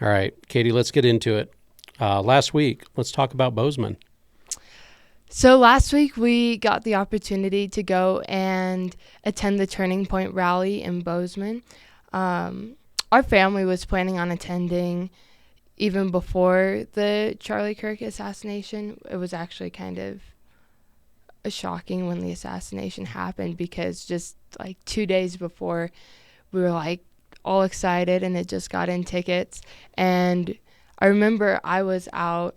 All right, Katie, let's get into it. Last week, let's talk about Bozeman. So last week we got the opportunity to go and attend the Turning Point rally in Bozeman. Our family was planning on attending even before the Charlie Kirk assassination. It was actually kind of shocking when the assassination happened because just like 2 days before we were like all excited and had just got in tickets. And I remember I was out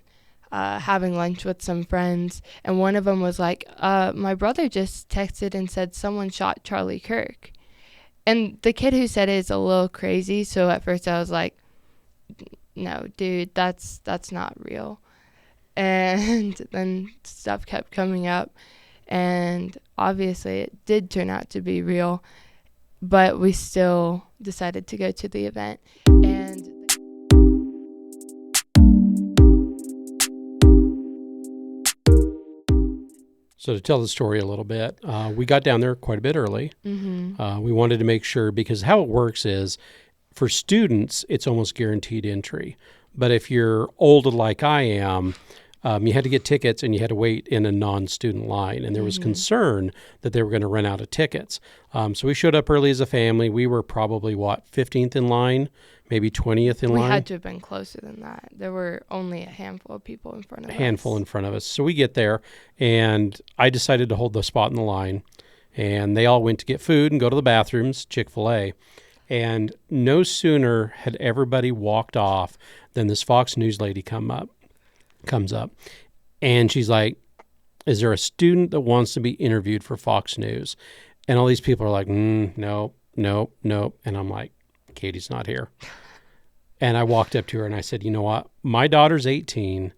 having lunch with some friends, and one of them was like, my brother just texted and said someone shot Charlie Kirk. And the kid who said it is a little crazy, so at first I was like, no, dude, that's not real. And then stuff kept coming up, and obviously it did turn out to be real, but we still decided to go to the event. And So to tell the story a little bit, we got down there quite a bit early. We wanted to make sure, because how it works is for students, it's almost guaranteed entry. But if you're old like I am, you had to get tickets and you had to wait in a non-student line. And there was concern that they were going to run out of tickets. So we showed up early as a family. We were probably, 15th in line, maybe 20th in line? We had to have been closer than that. There were only a handful of people in front of us. A handful in front of us. So we get there, and I decided to hold the spot in the line. And they all went to get food and go to the bathrooms, Chick-fil-A. And no sooner had everybody walked off than this Fox News lady comes up. And she's like, is there a student that wants to be interviewed for Fox News? And all these people are like, no. And I'm like, Katie's not here. And I walked up to her and I said, you know what? My daughter's 18.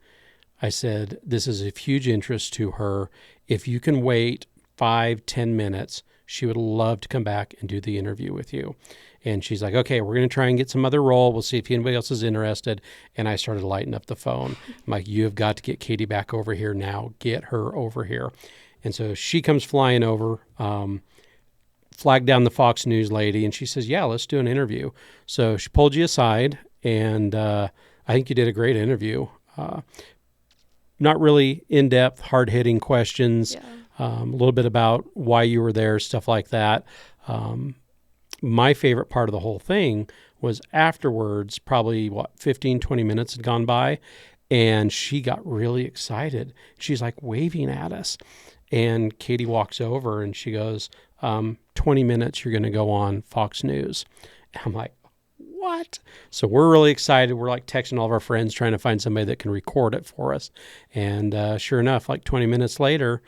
I said, this is of huge interest to her. If you can wait 5-10 minutes, she would love to come back and do the interview with you. And she's like, okay, we're going to try and get some other role. We'll see if anybody else is interested. And I started lighting up the phone. I'm like, you have got to get Katie back over here now. Get her over here. And so she comes flying over, flagged down the Fox News lady, and she says, yeah, let's do an interview. So she pulled you aside, and I think you did a great interview. Not really in-depth, hard-hitting questions, a little bit about why you were there, stuff like that. My favorite part of the whole thing was afterwards, probably 15, 20 minutes had gone by, and she got really excited. She's like waving at us. And Katie walks over and she goes, 20 minutes, you're going to go on Fox News. And I'm like, what? So we're really excited. We're like texting all of our friends, trying to find somebody that can record it for us. And sure enough, like 20 minutes later,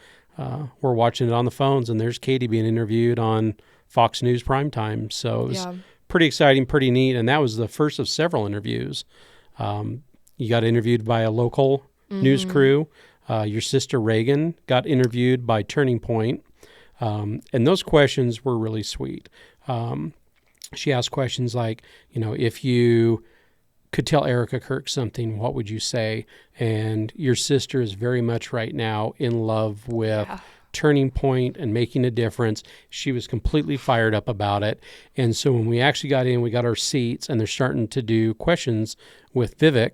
we're watching it on the phones, and there's Katie being interviewed on Fox News primetime. So it was pretty exciting, pretty neat. And that was the first of several interviews. You got interviewed by a local news crew. Your sister Reagan got interviewed by Turning Point. And those questions were really sweet. She asked questions like, if you could tell Erica Kirk something, what would you say? And your sister is very much right now in love with Turning Point and making a difference. She was completely fired up about it. And so when we actually got in, we got our seats, and they're starting to do questions with Vivek.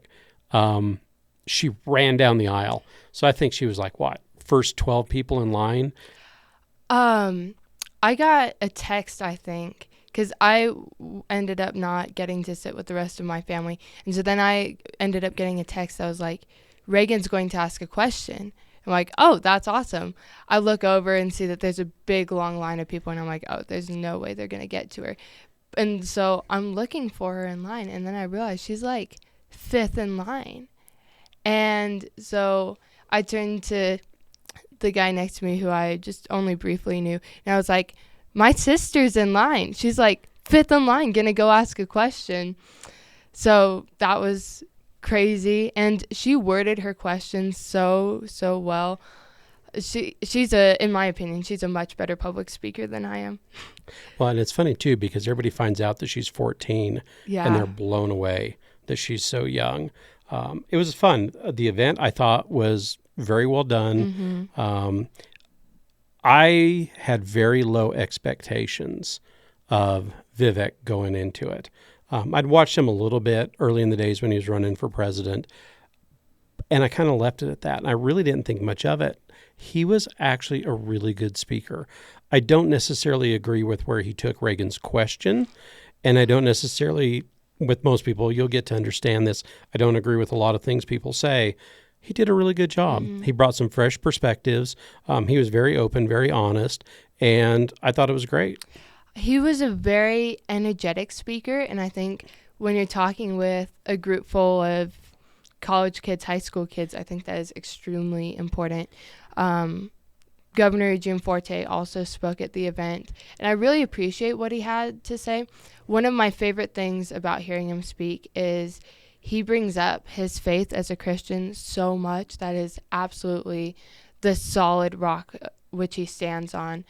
She ran down the aisle. So I think she was like, first 12 people in line? I got a text, I think, because I ended up not getting to sit with the rest of my family. And so then I ended up getting a text that was like, Reagan's going to ask a question. I'm like, oh, that's awesome. I look over and see that there's a big, long line of people, and I'm like, oh, there's no way they're going to get to her. And so I'm looking for her in line, and then I realize she's like 5th in line. And so I turned to the guy next to me who I just only briefly knew, and I was like, my sister's in line. She's like 5th in line, going to go ask a question. So that was crazy, and she worded her questions so well. She's in my opinion, she's a much better public speaker than I am. Well, and it's funny too, because everybody finds out that she's 14 and they're blown away that she's so young. It was fun. The event, I thought, was very well done. I had very low expectations of Vivek going into it. I'd watched him a little bit early in the days when he was running for president, and I kind of left it at that. And I really didn't think much of it. He was actually a really good speaker. I don't necessarily agree with where he took Reagan's question, and I don't necessarily, with most people, you'll get to understand this. I don't agree with a lot of things people say. He did a really good job. Mm-hmm. He brought some fresh perspectives. He was very open, very honest, and I thought it was great. He was a very energetic speaker, and I think when you're talking with a group full of college kids, high school kids, I think that is extremely important. Governor Gianforte also spoke at the event, and I really appreciate what he had to say. One of my favorite things about hearing him speak is he brings up his faith as a Christian so much. That is absolutely the solid rock which he stands on.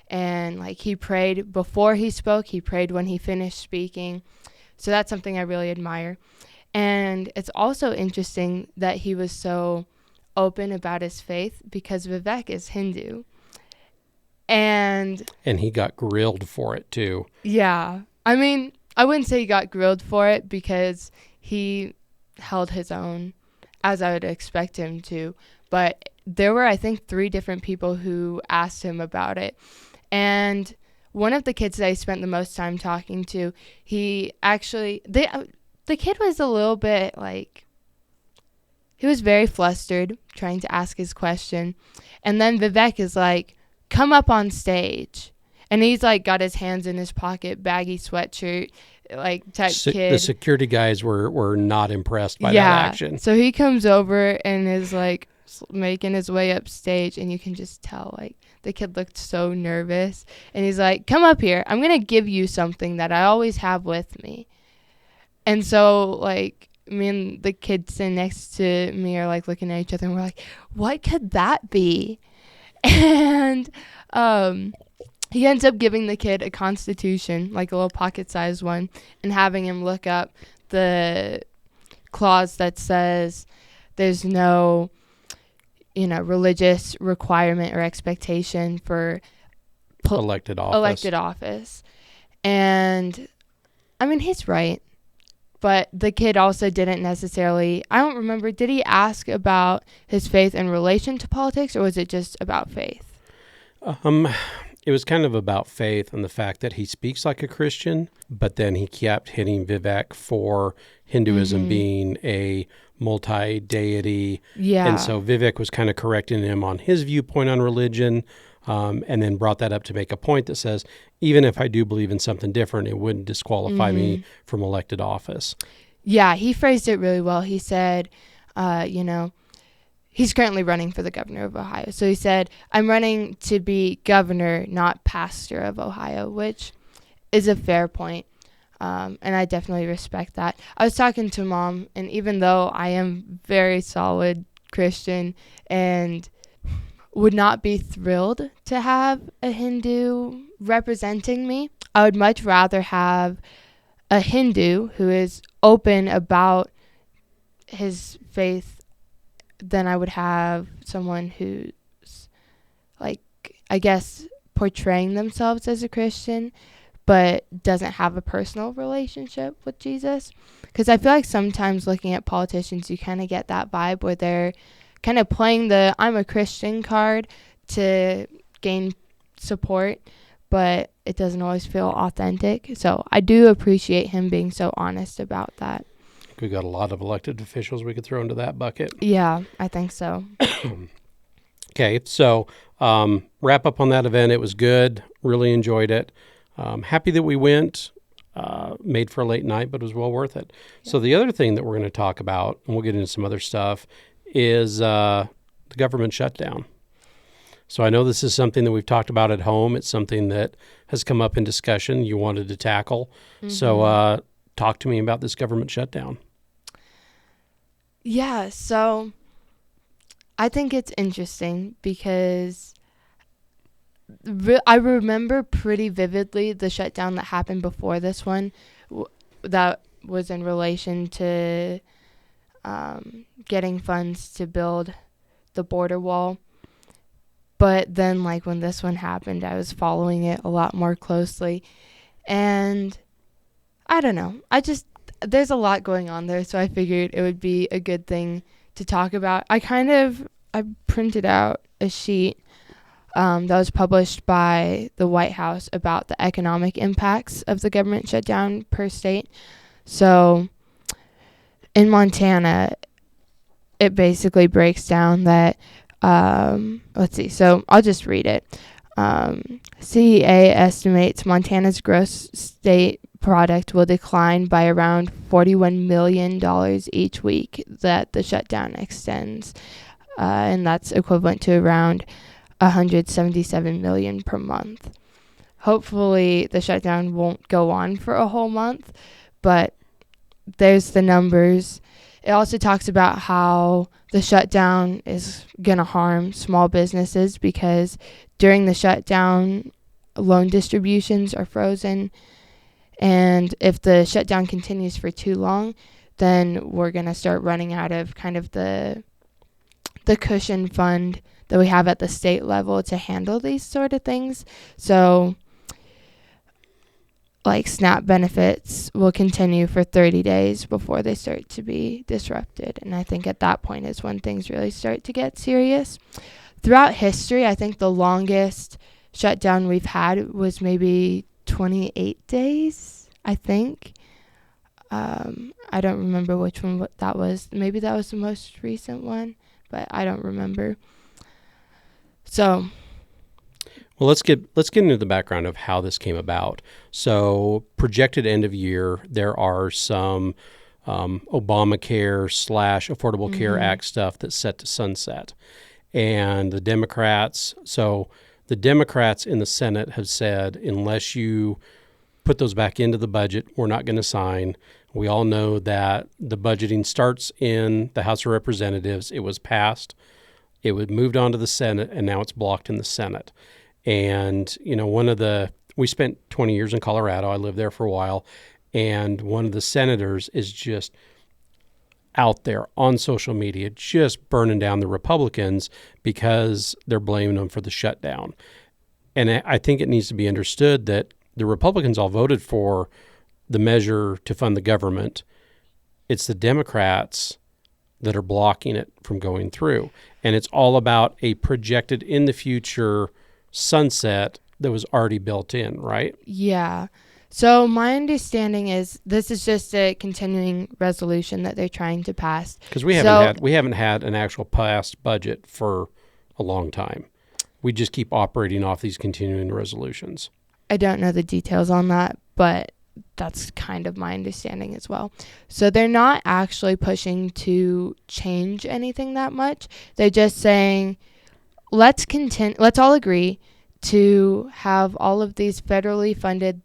And like, he prayed before he spoke, he prayed when he finished speaking. So that's something I really admire. And it's also interesting that he was so open about his faith, because Vivek is Hindu. And he got grilled for it too. Yeah. I mean, I wouldn't say he got grilled for it, because he held his own, as I would expect him to. But there were, I think, 3 different people who asked him about it. And one of the kids that I spent the most time talking to, he actually, the kid was a little bit like, he was very flustered trying to ask his question. And then Vivek is like, come up on stage. And he's like got his hands in his pocket, baggy sweatshirt, like type kid. The security guys were not impressed by that action. So he comes over and is like making his way up stage, and you can just tell like the kid looked so nervous. And he's like, come up here. I'm going to give you something that I always have with me. And so like me and the kid sitting next to me are like looking at each other, and we're like, what could that be? And he ends up giving the kid a constitution, like a little pocket-sized one, and having him look up the clause that says there's no, religious requirement or expectation for elected office. And, I mean, he's right. But the kid also didn't necessarily, I don't remember, did he ask about his faith in relation to politics, or was it just about faith? It was kind of about faith and the fact that he speaks like a Christian, but then he kept hitting Vivek for Hinduism being a multi-deity. Yeah. And so Vivek was kind of correcting him on his viewpoint on religion, and then brought that up to make a point that says, even if I do believe in something different, it wouldn't disqualify me from elected office. Yeah, he phrased it really well. He said, he's currently running for the governor of Ohio. So he said, I'm running to be governor, not pastor of Ohio, which is a fair point. And I definitely respect that. I was talking to Mom, and even though I am very solid Christian and would not be thrilled to have a Hindu representing me, I would much rather have a Hindu who is open about his faith than I would have someone who's, like, I guess, portraying themselves as a Christian but doesn't have a personal relationship with Jesus. Because I feel like sometimes looking at politicians, you kind of get that vibe where they're kind of playing the I'm a Christian card to gain support, but it doesn't always feel authentic. So I do appreciate him being so honest about that. We got a lot of elected officials we could throw into that bucket. Yeah, I think so. Okay, so wrap up on that event. It was good. Really enjoyed it. Happy that we went. Made for a late night, but it was well worth it. Yeah. So the other thing that we're going to talk about, and we'll get into some other stuff, is the government shutdown. So I know this is something that we've talked about at home. It's something that has come up in discussion you wanted to tackle. So talk to me about this government shutdown. Yeah, so I think it's interesting because I remember pretty vividly the shutdown that happened before this one that was in relation to getting funds to build the border wall. But then, like, when this one happened, I was following it a lot more closely. And I don't know. There's a lot going on there, so I figured it would be a good thing to talk about. I printed out a sheet that was published by the White House about the economic impacts of the government shutdown per state. So in Montana, it basically breaks down that, let's see, so I'll just read it. CEA estimates Montana's gross state product will decline by around $41 million each week that the shutdown extends, and that's equivalent to around $177 million per month. Hopefully the shutdown won't go on for a whole month, but there's the numbers. It also talks about how the shutdown is going to harm small businesses because during the shutdown, loan distributions are frozen. And if the shutdown continues for too long, then we're going to start running out of kind of the cushion fund that we have at the state level to handle these sort of things. So like SNAP benefits will continue for 30 days before they start to be disrupted. And I think at that point is when things really start to get serious. Throughout history, I think the longest shutdown we've had was maybe 28 days, I think. I don't remember which one that was. Maybe that was the most recent one, but I don't remember. So... Well, let's get into the background of how this came about. So, projected end of year, there are some Obamacare / Affordable Care Act stuff that's set to sunset, and the Democrats in the Senate have said unless you put those back into the budget, we're not going to sign. We all know that the budgeting starts in the House of Representatives. It was passed, it was moved on to the Senate, and now it's blocked in the Senate. And, we spent 20 years in Colorado. I lived there for a while. And one of the senators is just out there on social media, just burning down the Republicans because they're blaming them for the shutdown. And I think it needs to be understood that the Republicans all voted for the measure to fund the government. It's the Democrats that are blocking it from going through. And it's all about a projected in the future sunset that was already built in, right? Yeah. So my understanding is this is just a continuing resolution that they're trying to pass. Because we haven't had an actual passed budget for a long time. We just keep operating off these continuing resolutions. I don't know the details on that, but that's kind of my understanding as well. So they're not actually pushing to change anything that much. They're just saying, let's all agree to have all of these federally funded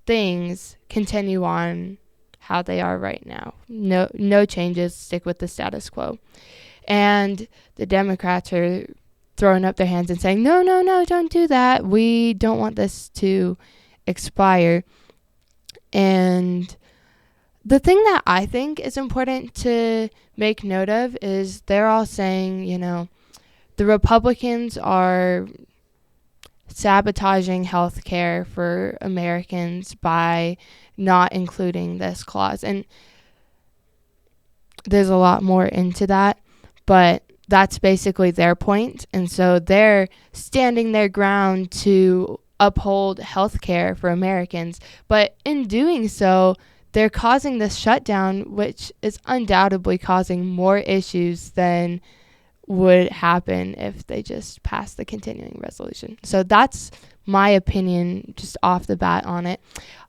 things continue on how they are right now. No changes, stick with the status quo. And the Democrats are throwing up their hands and saying, no, don't do that. We don't want this to expire. And the thing that I think is important to make note of is they're all saying, the Republicans are sabotaging health care for Americans by not including this clause. And there's a lot more into that, but that's basically their point. And so they're standing their ground to uphold health care for Americans. But in doing so, they're causing this shutdown, which is undoubtedly causing more issues than would happen if they just passed the continuing resolution. So that's my opinion just off the bat on it.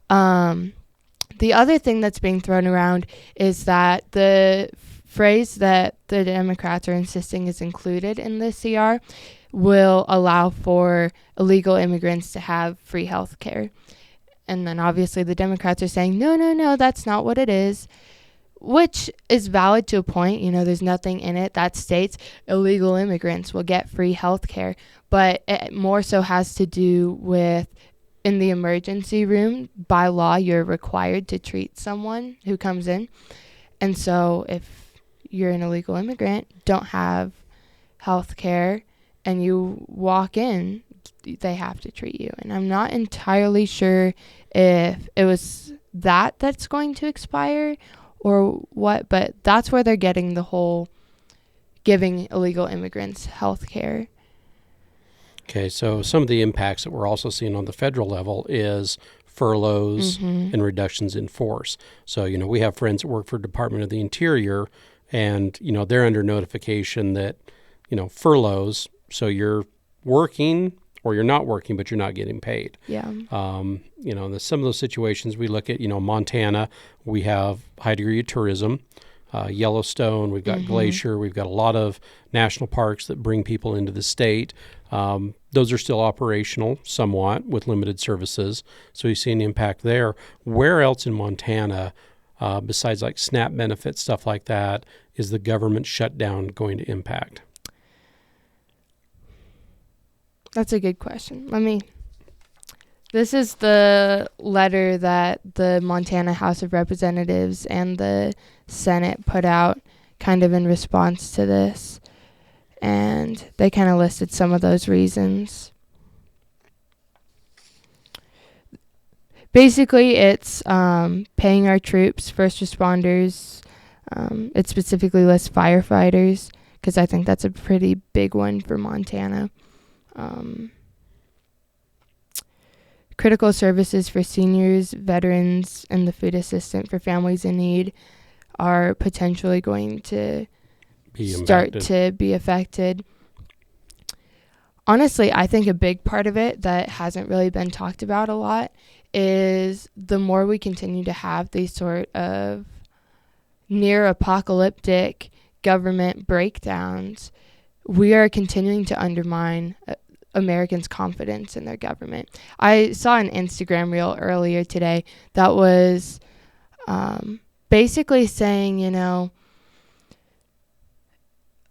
The other thing that's being thrown around is that the phrase that the Democrats are insisting is included in the CR will allow for illegal immigrants to have free health care. And then obviously the Democrats are saying, no, that's not what it is. Which is valid to a point. There's nothing in it that states illegal immigrants will get free health care. But it more so has to do with in the emergency room, by law, you're required to treat someone who comes in. And so if you're an illegal immigrant, don't have health care, and you walk in, they have to treat you. And I'm not entirely sure if it was that's going to expire or what, but that's where they're getting the whole giving illegal immigrants health care. Okay, so some of the impacts that we're also seeing on the federal level is furloughs and reductions in force. So, we have friends that work for Department of the Interior, and, they're under notification that, furloughs, so you're working or you're not working, but you're not getting paid. Yeah. Some of those situations we look at, Montana, we have high degree of tourism. Yellowstone, we've got Glacier, we've got a lot of national parks that bring people into the state. Those are still operational somewhat with limited services. So you see an impact there. Where else in Montana, besides like SNAP benefits, stuff like that, is the government shutdown going to impact? That's a good question. This is the letter that the Montana House of Representatives and the Senate put out kind of in response to this. And they kind of listed some of those reasons. Basically, it's paying our troops, first responders. It specifically lists firefighters because I think that's a pretty big one for Montana. Critical services for seniors, veterans, and the food assistance for families in need are potentially going to start to be affected. Honestly, I think a big part of it that hasn't really been talked about a lot is the more we continue to have these sort of near apocalyptic government breakdowns, we are continuing to undermine Americans' confidence in their government. I saw an Instagram reel earlier today that was basically saying,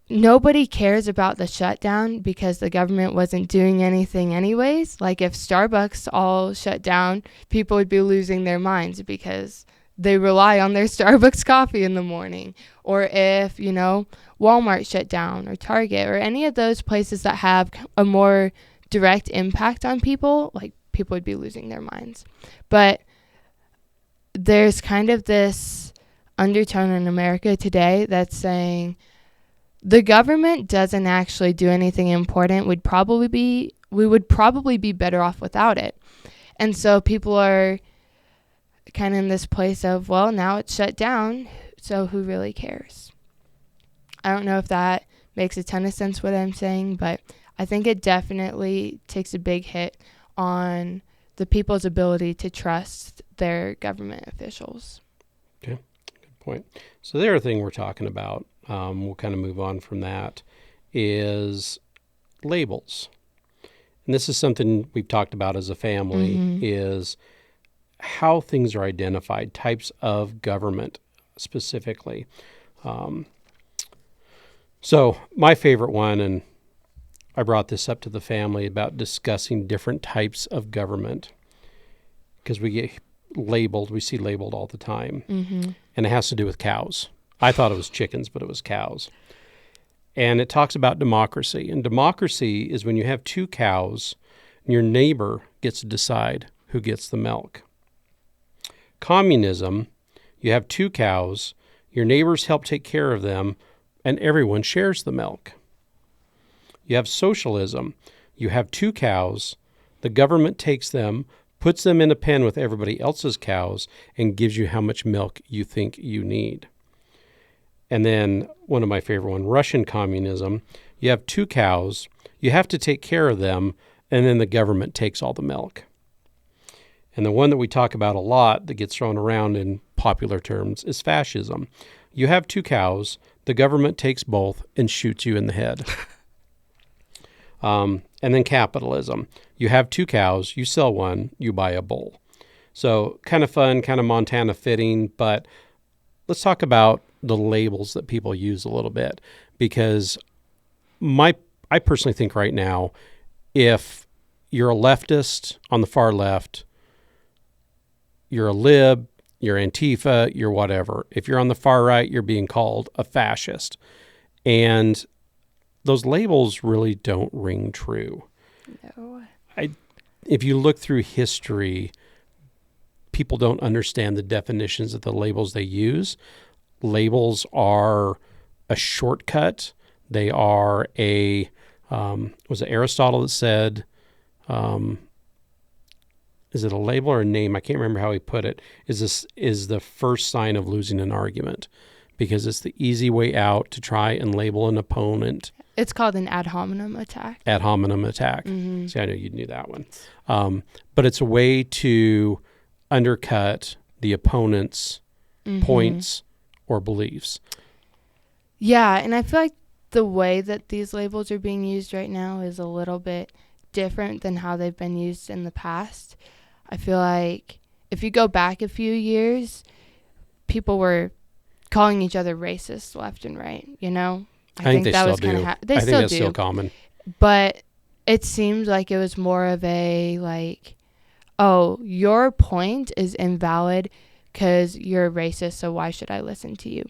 nobody cares about the shutdown because the government wasn't doing anything anyways. Like if Starbucks all shut down, people would be losing their minds because they rely on their Starbucks coffee in the morning. Or if, Walmart shut down or Target or any of those places that have a more direct impact on people, like people would be losing their minds. But there's kind of this undertone in America today that's saying the government doesn't actually do anything important. We would probably be better off without it. And so people are kind of in this place of, well, now it's shut down, so who really cares? I don't know if that makes a ton of sense what I'm saying, but I think it definitely takes a big hit on the people's ability to trust their government officials. Okay, good point. So the other thing we're talking about, we'll kind of move on from that, is labels. And this is something we've talked about as a family, is how things are identified, types of government specifically. So my favorite one, and I brought this up to the family about discussing different types of government because we get labeled, we see labeled all the time. And it has to do with cows. I thought it was chickens, but it was cows. And it talks about democracy. And democracy is when you have two cows and your neighbor gets to decide who gets the milk. Communism, you have two cows, your neighbors help take care of them, and everyone shares the milk. You have socialism. You have two cows, the government takes them, puts them in a pen with everybody else's cows, and gives you how much milk you think you need. And then one of my favorite ones, Russian communism. You have two cows, you have to take care of them, and then the government takes all the milk. And the one that we talk about a lot that gets thrown around in popular terms is fascism. You have two cows, the government takes both and shoots you in the head. And then capitalism. You have two cows, you sell one, you buy a bull. So kind of fun, kind of Montana fitting, but let's talk about the labels that people use a little bit, because I personally think right now, if you're a leftist on the far left, you're a lib, you're Antifa, you're whatever. If you're on the far right, you're being called a fascist. And those labels really don't ring true. No. If you look through history, people don't understand the definitions of the labels they use. Labels are a shortcut. They are was it Aristotle that said, is it a label or a name? I can't remember how he put it. Is the first sign of losing an argument, because it's the easy way out to try and label an opponent. It's called an ad hominem attack. Ad hominem attack. Mm-hmm. See, I know you knew that one. But it's a way to undercut the opponent's points or beliefs. Yeah, and I feel like the way that these labels are being used right now is a little bit different than how they've been used in the past. I feel like if you go back a few years, people were calling each other racist left and right, you know? I think they that still was do. They I still think that's do. still common. But it seems like it was more of a like, oh, your point is invalid because you're racist, so why should I listen to you?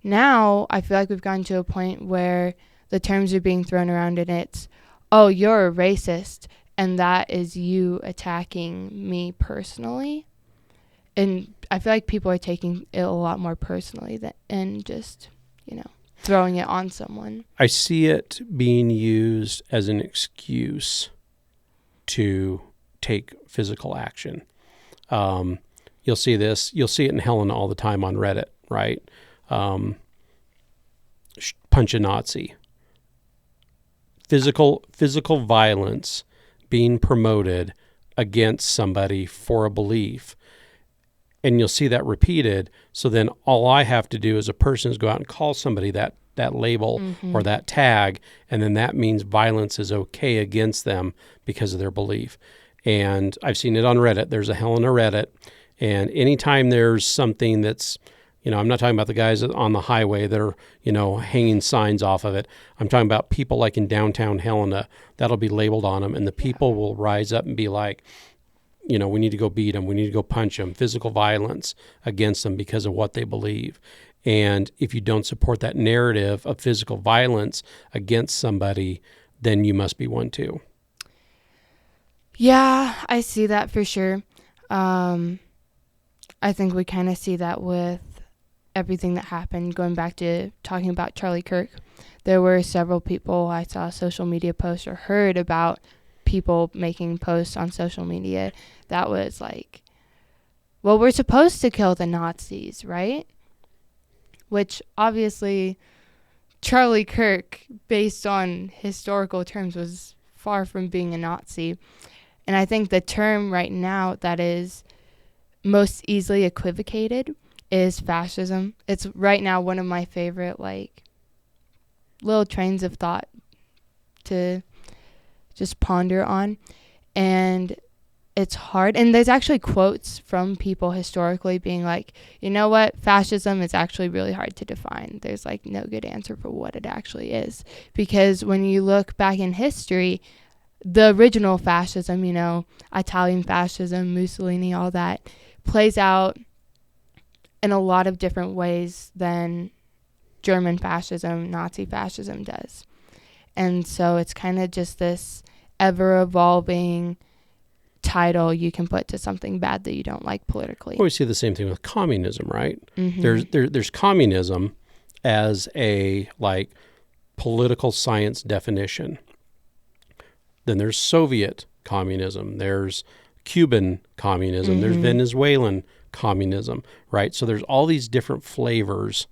Now, I feel like we've gotten to a point where the terms are being thrown around and it's, oh, you're a racist, and that is you attacking me personally. And I feel like people are taking it a lot more personally and just, throwing it on someone. I see it being used as an excuse to take physical action. You'll see this. You'll see it in Helena all the time on Reddit, right? Punch a Nazi. Physical violence being promoted against somebody for a belief. And you'll see that repeated. So then all I have to do as a person is go out and call somebody that label or that tag, and then that means violence is okay against them because of their belief. And I've seen it on Reddit. There's a Helena Reddit. And anytime there's something that's, I'm not talking about the guys on the highway that are, hanging signs off of it. I'm talking about people like in downtown Helena that'll be labeled on them, and the people will rise up and be like, we need to go beat them. We need to go punch them. Physical violence against them because of what they believe. And if you don't support that narrative of physical violence against somebody, then you must be one too. Yeah, I see that for sure. I think we kind of see that with everything that happened. Going back to talking about Charlie Kirk, there were several people I saw social media posts or heard about people making posts on social media that was like, well, we're supposed to kill the Nazis, right? Which obviously Charlie Kirk, based on historical terms, was far from being a Nazi. And I think the term right now that is most easily equivocated is fascism. It's right now one of my favorite little trains of thought to just ponder on. And it's hard. And there's actually quotes from people historically being like, you know what, fascism is actually really hard to define. There's no good answer for what it actually is. Because when you look back in history, the original fascism, Italian fascism, Mussolini, all that, plays out in a lot of different ways than German fascism, Nazi fascism does. And so it's kind of just this ever-evolving title you can put to something bad that you don't like politically. Well, we see the same thing with communism, right? Mm-hmm. There's communism as a political science definition. Then there's Soviet communism. There's Cuban communism. There's Venezuelan communism, right? So there's all these different flavors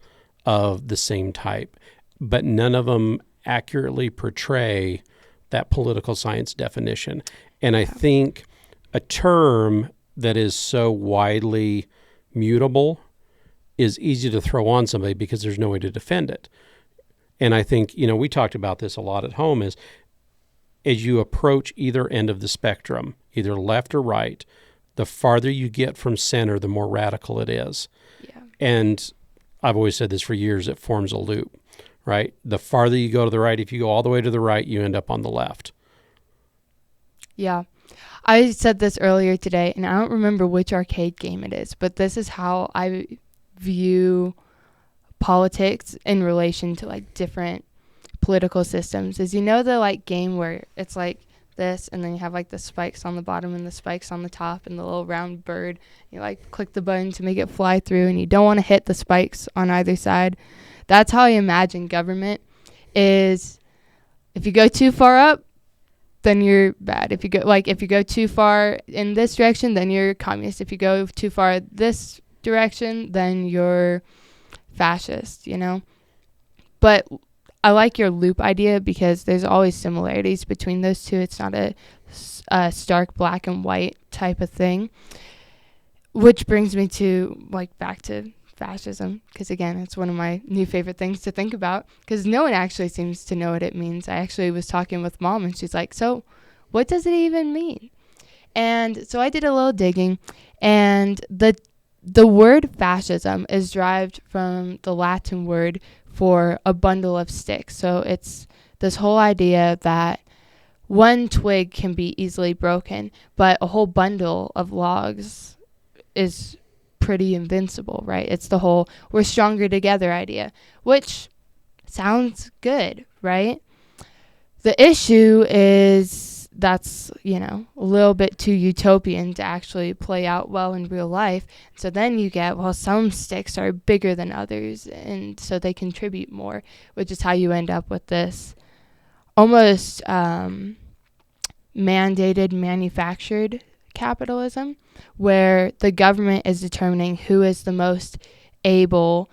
of the same type, but none of them accurately portray that political science definition. And I think a term that is so widely mutable is easy to throw on somebody because there's no way to defend it. And I think, we talked about this a lot at home, is as you approach either end of the spectrum, either left or right, the farther you get from center, the more radical it is. Yeah. And I've always said this for years, it forms a loop, right? The farther you go to the right, if you go all the way to the right, you end up on the left. Yeah. I said this earlier today, and I don't remember which arcade game it is, but this is how I view politics in relation to different political systems. Is the game where it's this, and then you have like the spikes on the bottom and the spikes on the top and the little round bird. You like click the button to make it fly through, and you don't want to hit the spikes on either side. That's how I imagine government is. If you go too far up, then you're bad. If you go too far in this direction, then you're communist. If you go too far this direction, then you're fascist, you know? But I like your loop idea because there's always similarities between those two. It's not a stark black and white type of thing, which brings me to like back to fascism, because again, it's one of my new favorite things to think about, because no one actually seems to know what it means. I actually was talking with Mom, and she's like, so what does it even mean? And so I did a little digging, and the word fascism is derived from the Latin word for a bundle of sticks. So it's this whole idea that one twig can be easily broken, but a whole bundle of logs is pretty invincible, right? It's the whole we're stronger together idea, which sounds good, right? The issue is that's, a little bit too utopian to actually play out well in real life. So then you get, well, some sticks are bigger than others, and so they contribute more, which is how you end up with this almost mandated, manufactured capitalism, where the government is determining who is the most able,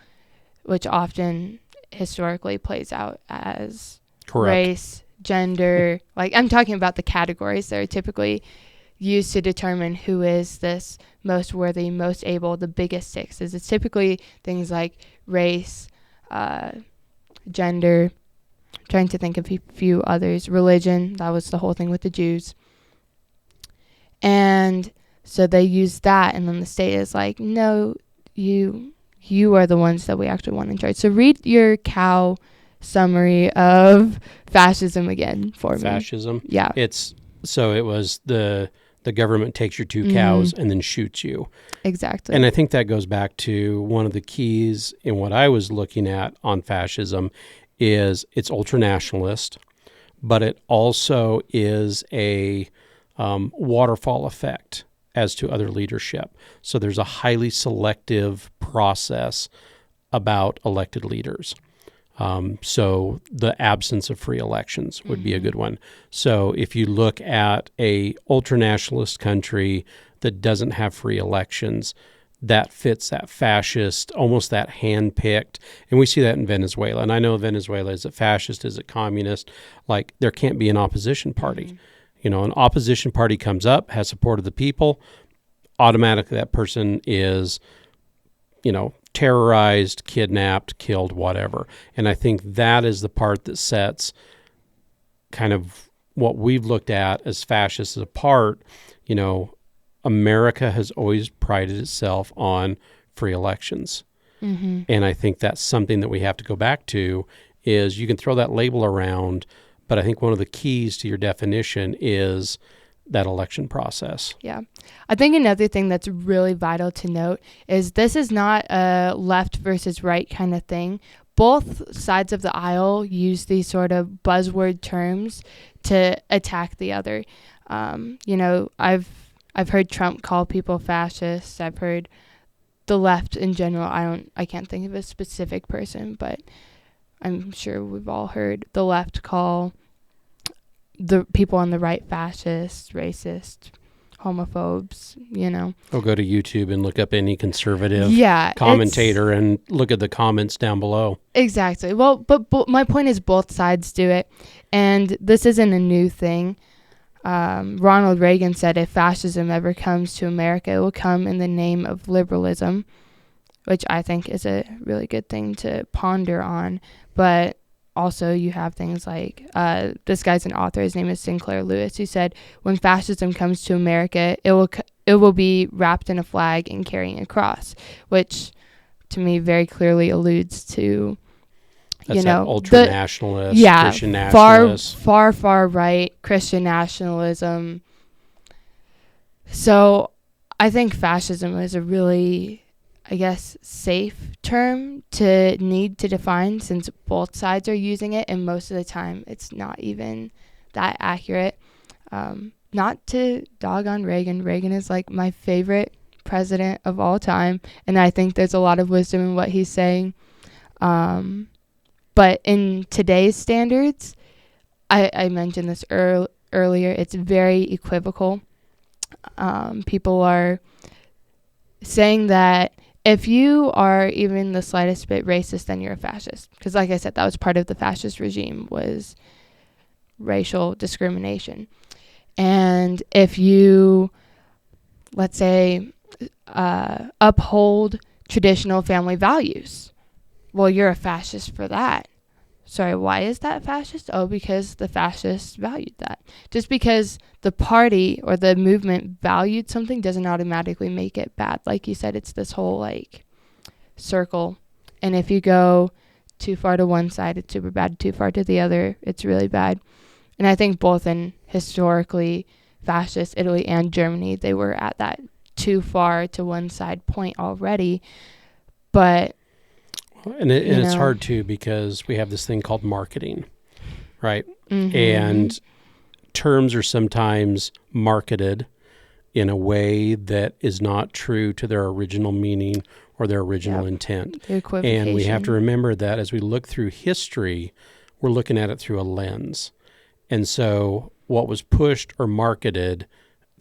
which often historically plays out as Correct. Race, gender. Like, I'm talking about the categories that are typically used to determine who is this most worthy, most able, the biggest six. It's typically things like race, gender, trying to think of a few others, religion. That was the whole thing with the Jews. And so they use that, and then the state is like, no, you are the ones that we actually want in charge. So read your cow summary of fascism again for me. Fascism? Yeah. It was the government takes your two cows and then shoots you. Exactly. And I think that goes back to one of the keys in what I was looking at on fascism is it's ultranationalist, but it also is a waterfall effect as to other leadership. So there's a highly selective process about elected leaders. So the absence of free elections would be a good one. So if you look at a ultranationalist country that doesn't have free elections, that fits that fascist, almost that hand-picked. And we see that in Venezuela. And I know Venezuela, is it fascist, is it communist? Like, there can't be an opposition party. An opposition party comes up, has support of the people, automatically that person is, terrorized, kidnapped, killed, whatever. And I think that is the part that sets kind of what we've looked at as fascists apart. America has always prided itself on free elections. Mm-hmm. And I think that's something that we have to go back to is you can throw that label around, but I think one of the keys to your definition is that election process. Yeah. I think another thing that's really vital to note is this is not a left versus right kind of thing. Both sides of the aisle use these sort of buzzword terms to attack the other. I've heard Trump call people fascists. I've heard the left in general. I can't think of a specific person, but I'm sure we've all heard the left call the people on the right fascist, racist, homophobes, Or go to YouTube and look up any conservative commentator and look at the comments down below. Exactly. Well, but my point is both sides do it. And this isn't a new thing. Ronald Reagan said if fascism ever comes to America, it will come in the name of liberalism, which I think is a really good thing to ponder on. But also, you have things like, this guy's an author, his name is Sinclair Lewis, who said, when fascism comes to America, it will be wrapped in a flag and carrying a cross, which to me very clearly alludes to, That's that ultra-nationalist, Christian nationalist. Far right Christian nationalism. So I think fascism is a really, safe term to need to define since both sides are using it, and most of the time it's not even that accurate. Not to dog on Reagan. Reagan is like my favorite president of all time, and I think there's a lot of wisdom in what he's saying. But in today's standards, I mentioned this earlier, it's very equivocal. People are saying that if you are even the slightest bit racist, then you're a fascist. Because like I said, that was part of the fascist regime, was racial discrimination. And if you, let's say, uphold traditional family values, well, you're a fascist for that. Sorry, why is that fascist? Oh, because the fascists valued that. Just because the party or the movement valued something doesn't automatically make it bad. Like you said, it's this whole like circle. And if you go too far to one side, it's super bad. Too far to the other, it's really bad. And I think both in historically fascist Italy and Germany, they were at that too far to one side point already. But and it's hard too, because we have this thing called marketing, right? Mm-hmm. And terms are sometimes marketed in a way that is not true to their original meaning or their original intent. And we have to remember that as we look through history, we're looking at it through a lens. And so what was pushed or marketed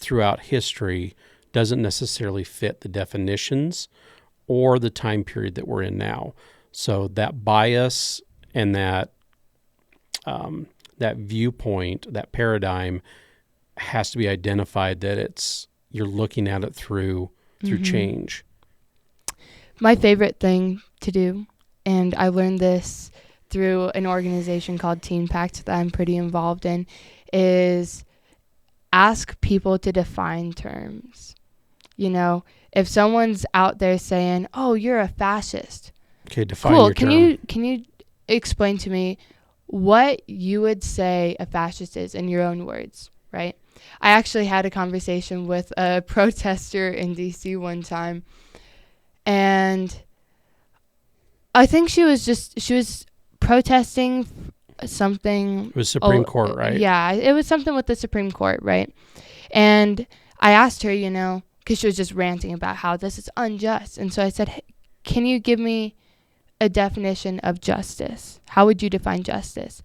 throughout history doesn't necessarily fit the definitions or the time period that we're in now. So that bias and that viewpoint, that paradigm, has to be identified, that you're looking at it through change. My favorite thing to do, and I learned this through an organization called Teen Pact that I'm pretty involved in, is ask people to define terms. You know, if someone's out there saying, "Oh, you're a fascist," okay, define your term. Can you explain to me what you would say a fascist is in your own words, right? I actually had a conversation with a protester in D.C. one time, and I think she was protesting something. It was Supreme Court, right? Yeah, it was something with the Supreme Court, right? And I asked her, because she was just ranting about how this is unjust. And so I said, hey, can you give me a definition of justice? How would you define justice?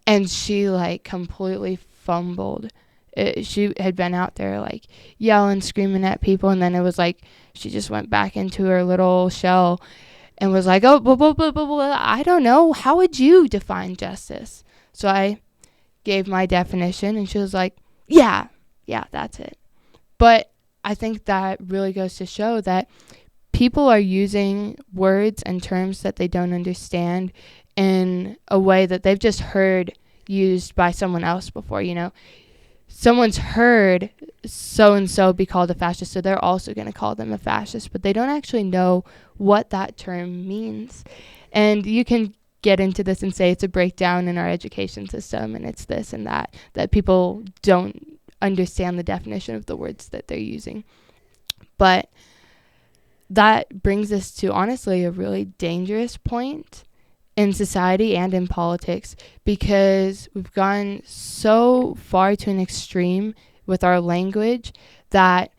And she completely fumbled. She had been out there yelling, screaming at people, and then it was she just went back into her little shell and was like, oh, blah, blah, blah, blah, blah. I don't know. How would you define justice? So I gave my definition, and she was like, yeah, that's it. But I think that really goes to show that people are using words and terms that they don't understand in a way that they've just heard used by someone else before. Someone's heard so-and-so be called a fascist, so they're also going to call them a fascist, but they don't actually know what that term means. And you can get into this and say it's a breakdown in our education system, and it's this and that people don't understand the definition of the words that they're using. But that brings us to, honestly, a really dangerous point in society and in politics, because we've gone so far to an extreme with our language that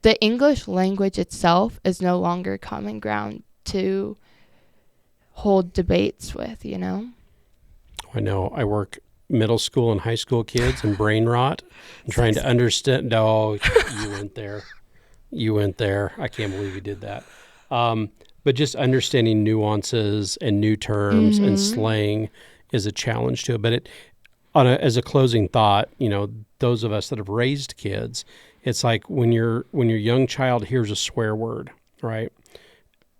the English language itself is no longer common ground to hold debates with, I know. I work middle school and high school kids and brain rot and trying to understand. No, you went there. You went there. I can't believe you did that. But just understanding nuances and new terms and slang is a challenge to it. But as a closing thought, those of us that have raised kids, it's like when your young child hears a swear word, right?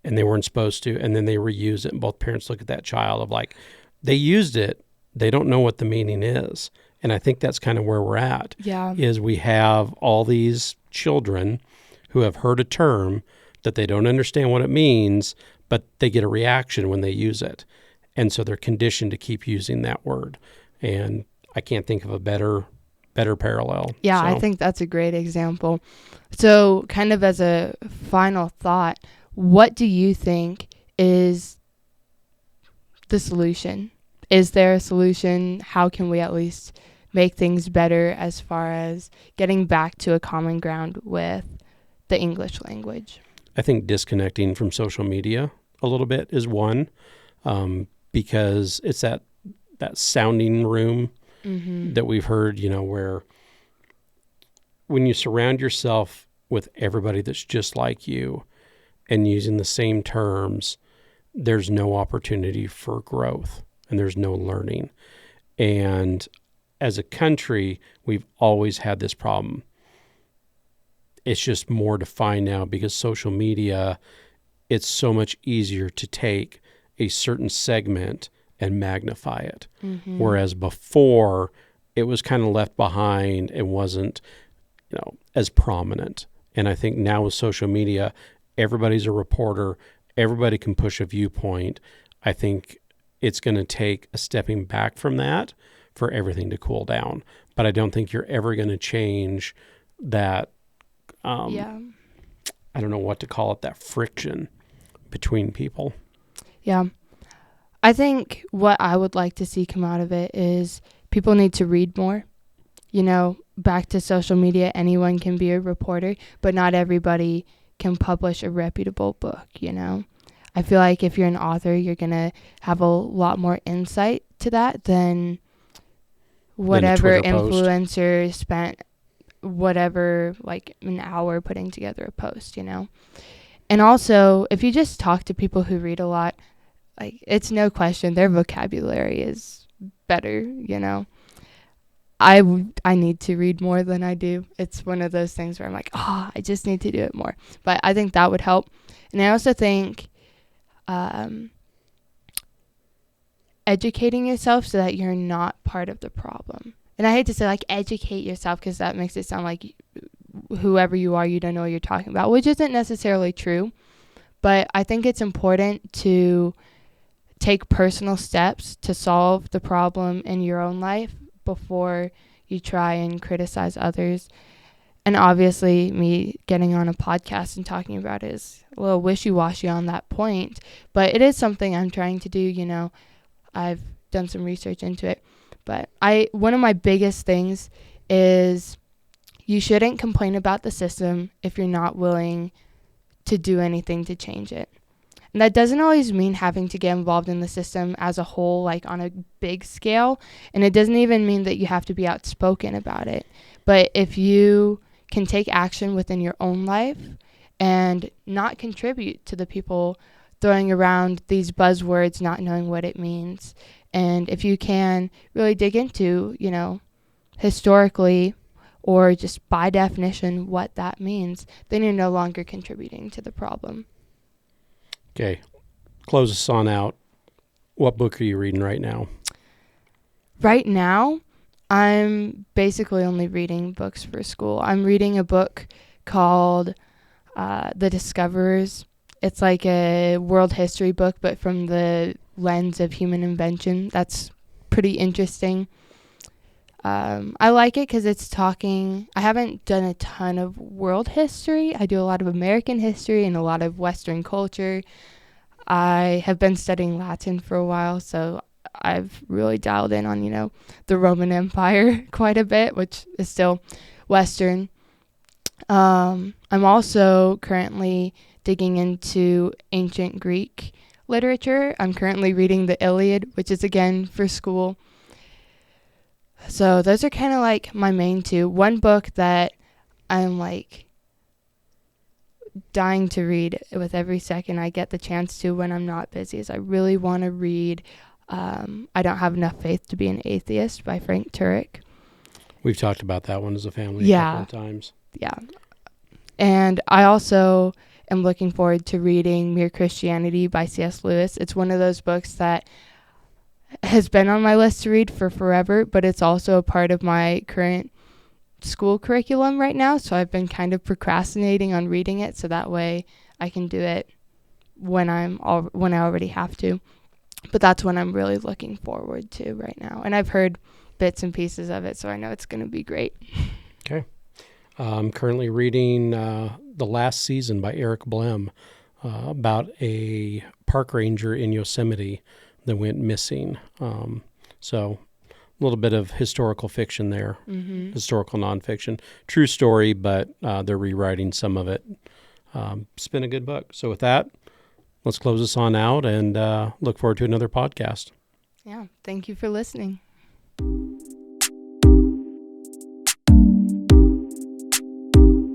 And they weren't supposed to, and then they reuse it, and both parents look at that child of they used it, they don't know what the meaning is. And I think that's kind of where we're at. Yeah. Is we have all these children who have heard a term that they don't understand what it means, but they get a reaction when they use it. And so they're conditioned to keep using that word. And I can't think of a better parallel. Yeah, I think that's a great example. So kind of as a final thought, what do you think is the solution? Is there a solution? How can we at least make things better as far as getting back to a common ground with the English language. I think disconnecting from social media a little bit is one, because it's that sounding room that we've heard, where when you surround yourself with everybody that's just like you and using the same terms, there's no opportunity for growth and there's no learning. And as a country, we've always had this problem. It's just more defined now because social media, it's so much easier to take a certain segment and magnify it. Whereas before, it was kind of left behind and wasn't, as prominent. And I think now with social media, everybody's a reporter. Everybody can push a viewpoint. I think it's going to take a stepping back from that for everything to cool down. But I don't think you're ever going to change that. I don't know what to call it, that friction between people. Yeah. I think what I would like to see come out of it is people need to read more. Back to social media, anyone can be a reporter, but not everybody can publish a reputable book, I feel like if you're an author, you're going to have a lot more insight to that than whatever influencer spent whatever, like an hour putting together a post, And also, if you just talk to people who read a lot, like, it's no question their vocabulary is better, I need to read more than I do. It's one of those things where I'm like, I just need to do it more. But I think that would help. And I also think educating yourself so that you're not part of the problem. And I hate to say, like, educate yourself because that makes it sound like whoever you are, you don't know what you're talking about, which isn't necessarily true. But I think it's important to take personal steps to solve the problem in your own life before you try and criticize others. And obviously, me getting on a podcast and talking about it is a little wishy-washy on that point. But it is something I'm trying to do, I've done some research into it. But one of my biggest things is you shouldn't complain about the system if you're not willing to do anything to change it. And that doesn't always mean having to get involved in the system as a whole, like on a big scale. And it doesn't even mean that you have to be outspoken about it. But if you can take action within your own life and not contribute to the people throwing around these buzzwords, not knowing what it means. And if you can really dig into, historically or just by definition what that means, then you're no longer contributing to the problem. Okay, close us on out. What book are you reading right now? Right now, I'm basically only reading books for school. I'm reading a book called The Discoverers. It's like a world history book, but from the lens of human invention. That's pretty interesting. I like it because it's talking. I haven't done a ton of world history. I do a lot of American history and a lot of Western culture. I have been studying Latin for a while, so I've really dialed in on, the Roman Empire quite a bit, which is still Western. I'm also currently digging into ancient Greek literature. I'm currently reading the Iliad, which is again for school. So those are kind of like my main two. One book that I'm like dying to read with every second I get the chance to when I'm not busy is I really want to read I Don't Have Enough Faith to Be an Atheist by Frank Turek. We've talked about that one as a family a couple of times. Yeah. And I also am looking forward to reading Mere Christianity by C.S. Lewis. It's one of those books that has been on my list to read for forever, but it's also a part of my current school curriculum right now, so I've been kind of procrastinating on reading it so that way I can do it when I already have to. But that's what I'm really looking forward to right now. And I've heard bits and pieces of it, so I know it's going to be great. Okay. I'm currently reading The Last Season by Eric Blem about a park ranger in Yosemite that went missing. So little bit of historical fiction there, Mm-hmm. historical nonfiction. True story, but they're rewriting some of it. It's been a good book. So with that, let's close this on out and look forward to another podcast. Yeah. Thank you for listening.